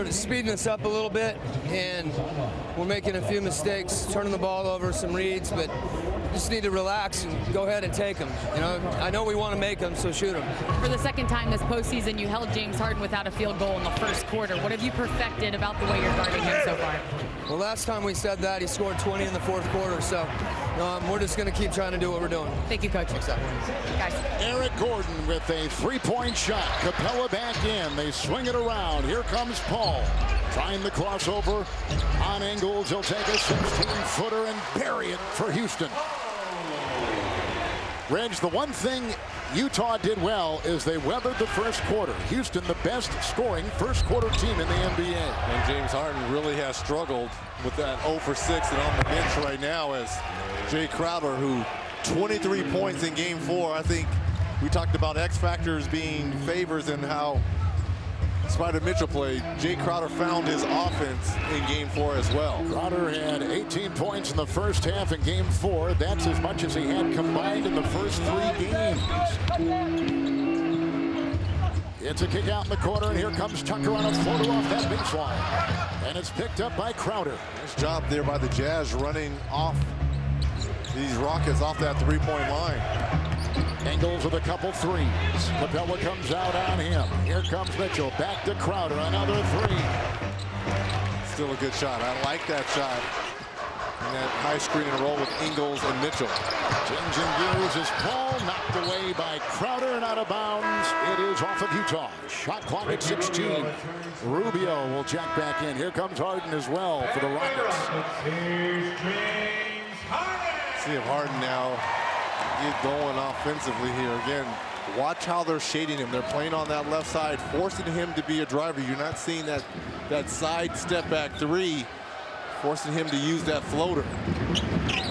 they're speeding us up a little bit, and we're making a few mistakes, turning the ball over, some reads, but just need to relax and go ahead and take them. You know, I know we want to make them, so shoot them. For the second time this postseason, you held James Harden without a field goal in the first quarter. What have you perfected about the way you're guarding him so far? Well, last time we said that, he scored 20 in the fourth quarter, so we're just going to keep trying to do what we're doing. Thank you, Coach. Guys. Eric Gordon with a three-point shot. Capella back in. They swing it around. Here comes Paul. Trying the crossover on Ingles. He'll take a 16-footer and bury it for Houston. Reg, the one thing Utah did well is they weathered the first quarter. Houston, the best scoring first quarter team in the NBA. And James Harden really has struggled with that 0 for 6 and on the bench right now as Jay Crowder, who 23 points in game 4. I think we talked about X factors being favors and how Spider Mitchell played. Jay Crowder found his offense in game 4 as well. Crowder had 18 points in the first half in game 4. That's as much as he had combined in the first 3 games. It's a kick out in the corner, and here comes Tucker on a floater off that baseline. And it's picked up by Crowder. Nice job there by the Jazz running off these Rockets off that three-point line. Ingles with a couple threes. Capella comes out on him. Here comes Mitchell. Back to Crowder. Another 3. Still a good shot. I like that shot. And that high screen and roll with Ingles and Mitchell. Changing gears is Paul knocked away by Crowder and out of bounds. It is off of Utah. Shot clock at 16. Rubio will check back in. Here comes Harden as well for the Rockets. See if Harden now get going offensively here. Again, watch how they're shading him. They're playing on that left side, forcing him to be a driver. You're not seeing that side step back 3, forcing him to use that floater.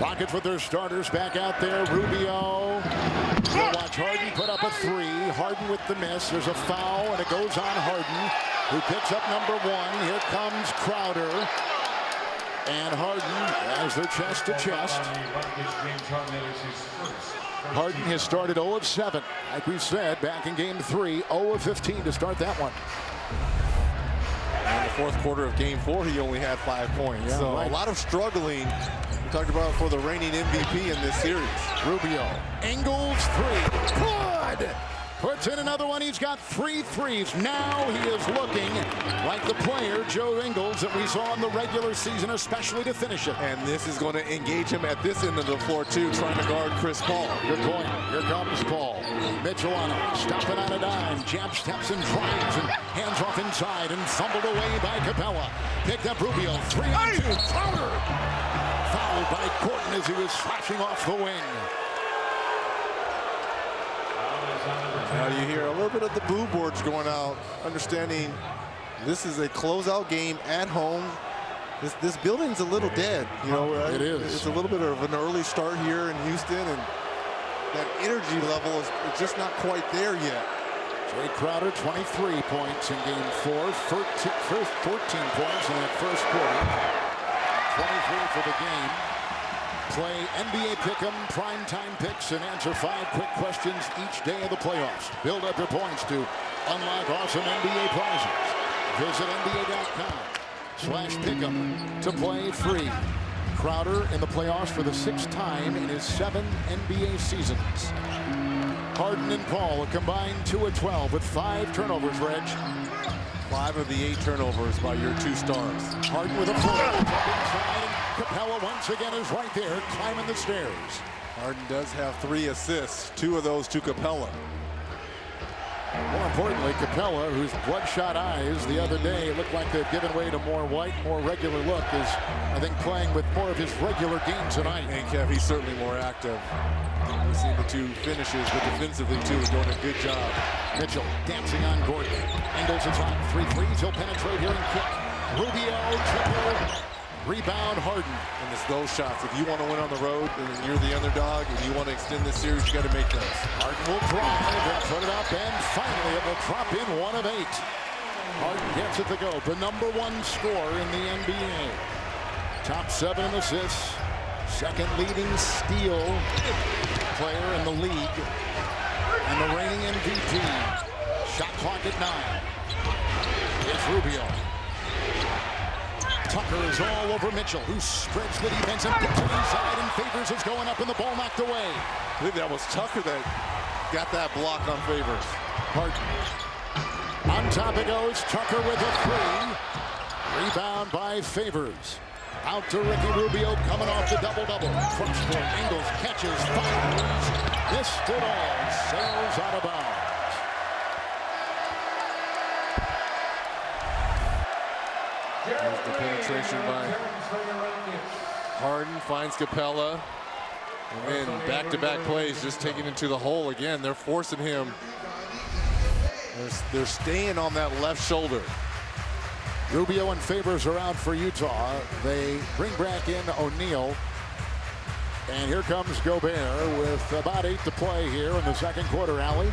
Rockets with their starters back out there. Rubio. We'll watch Harden put up a 3. Harden with the miss. There's a foul, and it goes on Harden, who picks up number 1. Here comes Crowder. And Harden as they're chest to chest. Harden has started 0 of 7. Like we said, back in game 3, 0 of 15 to start that one. In the fourth quarter of game 4, he only had 5 points. Yeah, so right. A lot of struggling. We talked about for the reigning MVP in this series. Rubio. Ingles 3. Good. Puts in another one. He's got 3 threes. Now he is looking like the player, Joe Ingles, that we saw in the regular season, especially to finish it. And this is going to engage him at this end of the floor, too, trying to guard Chris Paul. Good point. Here comes Paul. Mitchell on him. Stopping on a dime. Jab steps and drives and hands off inside and fumbled away by Capella. Picked up Rubio. 3 on 2. Crowder. Fouled by Gordon as he was slashing off the wing. Now you hear a little bit of the boo boards going out, understanding this is a closeout game at home. This building's a little dead, you know. It is. It's a little bit of an early start here in Houston, and that energy level is just not quite there yet. Jay Crowder, 23 points in game 4, 14 points in that first quarter, 23 for the game. Play NBA Pick'em, primetime picks, and answer 5 quick questions each day of the playoffs. Build up your points to unlock awesome NBA prizes. Visit NBA.com/Pick'em to play free. Crowder in the playoffs for the 6th time in his 7 NBA seasons. Harden and Paul a combined 2 of 12 with 5 turnovers, Reg. 5 of the 8 turnovers by your 2 stars. Harden with a floater. Capella once again is right there, climbing the stairs. Harden does have 3 assists, 2 of those to Capella. More importantly, Capella, whose bloodshot eyes the other day looked like they've given way to more white, more regular look, is, I think, playing with more of his regular game tonight. And Kev, he's certainly more active. We've seen the 2 finishes, but defensively, too, is doing a good job. Mitchell dancing on Gordon. Ingles is on 3 threes. He'll penetrate here and kick. Rubio, triple. Rebound, Harden. And it's those shots. If you want to win on the road and you're the underdog and you want to extend this series, you got to make those. Harden will drive and put it up, and finally it will drop in 1 of 8. Harden gets it to go. The #1 scorer in the NBA. Top 7 in assists. 2nd leading steal player in the league. And the reigning MVP. Shot clock at 9. It's Rubio. Tucker is all over Mitchell, who spreads the defense and puts it inside, and Favors is going up, and the ball knocked away. I believe that was Tucker that got that block on Favors. Harden. On top it goes. Tucker with a three. Rebound by Favors. Out to Ricky Rubio, coming off the double-double. Crunch point. Ingles catches, fires. Missed it all. Sails out of bounds. There's the penetration by Harden, finds Capella. And then back-to-back plays, just taking it to the hole again. They're forcing him. They're staying on that left shoulder. Rubio and Favors are out for Utah. They bring back in O'Neal. And here comes Gobert with about 8 to play here in the second quarter, Allie.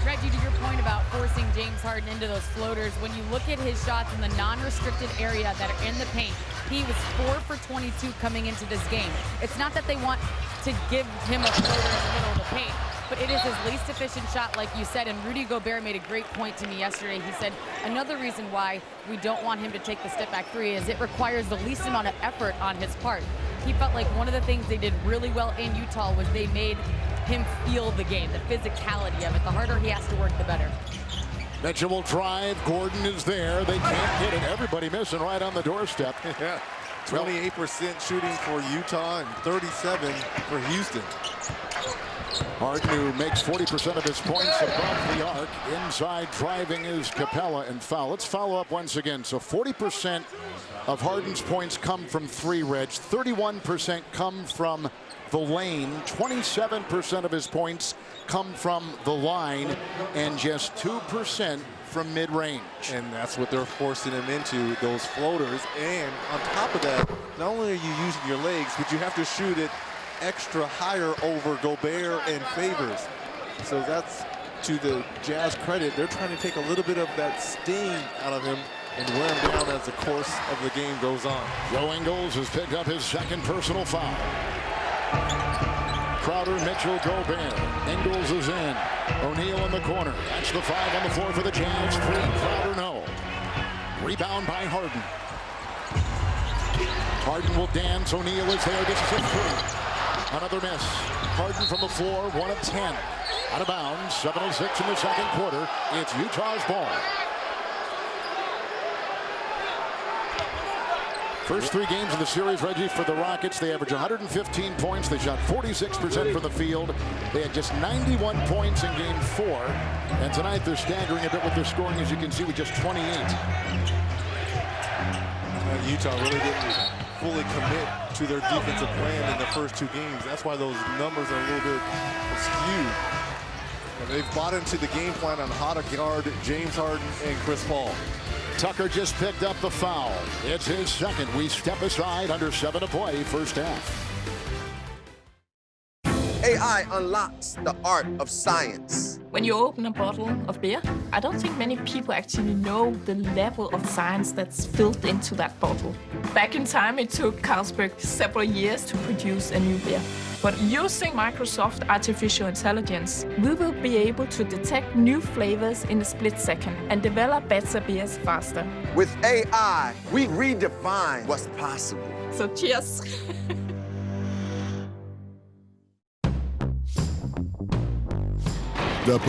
Reggie, to your point about forcing James Harden into those floaters, when you look at his shots in the non-restricted area that are in the paint, he was 4 for 22 coming into this game. It's not that they want to give him a floater in the middle of the paint, but it is his least efficient shot, like you said, and Rudy Gobert made a great point to me yesterday. He said another reason why we don't want him to take the step-back three is it requires the least amount of effort on his part. He felt like one of the things they did really well in Utah was they made him feel the game, the physicality of it. The harder he has to work, the better. Mitchell will drive. Gordon is there. They can't hit it. Everybody missing right on the doorstep. Yeah, 28% shooting for Utah and 37 for Houston. Harden, who makes 40% of his points above the arc. Inside driving is Capella and foul. Let's follow up once again. So 40% of Harden's points come from three, Reg. 31% come from the lane. 27% of his points come from the line, and just 2% from mid-range. And that's what they're forcing him into, those floaters. And on top of that, not only are you using your legs, but you have to shoot it extra higher over Gobert and Favors. So that's to the Jazz credit. They're trying to take a little bit of that sting out of him and wear him down as the course of the game goes on. Joe Ingles has picked up his second personal foul. Crowder, Mitchell, Gobert. Ingles is in. O'Neal in the corner. That's the 5 on the floor for the Jazz. 3, Crowder, no. Rebound by Harden. Harden will dance. O'Neal is there. This is a 3. Another miss. Harden from the floor, 1 of 10. Out of bounds, 7:06 in the second quarter. It's Utah's ball. First 3 games of the series, Reggie, for the Rockets, they averaged 115 points. They shot 46% from the field. They had just 91 points in game 4. And tonight they're staggering a bit with their scoring, as you can see, with just 28. Utah really didn't fully commit to their defensive plan in the first 2 games. That's why those numbers are a little bit skewed. But they've bought into the game plan on how to guard James Harden and Chris Paul. Tucker just picked up the foul. It's his second. We step aside under 7 to play, first half. AI unlocks the art of science. When you open a bottle of beer, I don't think many people actually know the level of science that's filled into that bottle. Back in time, it took Carlsberg several years to produce a new beer. But using Microsoft Artificial Intelligence, we will be able to detect new flavors in a split second and develop better beers faster. With AI, we redefine what's possible. So cheers! The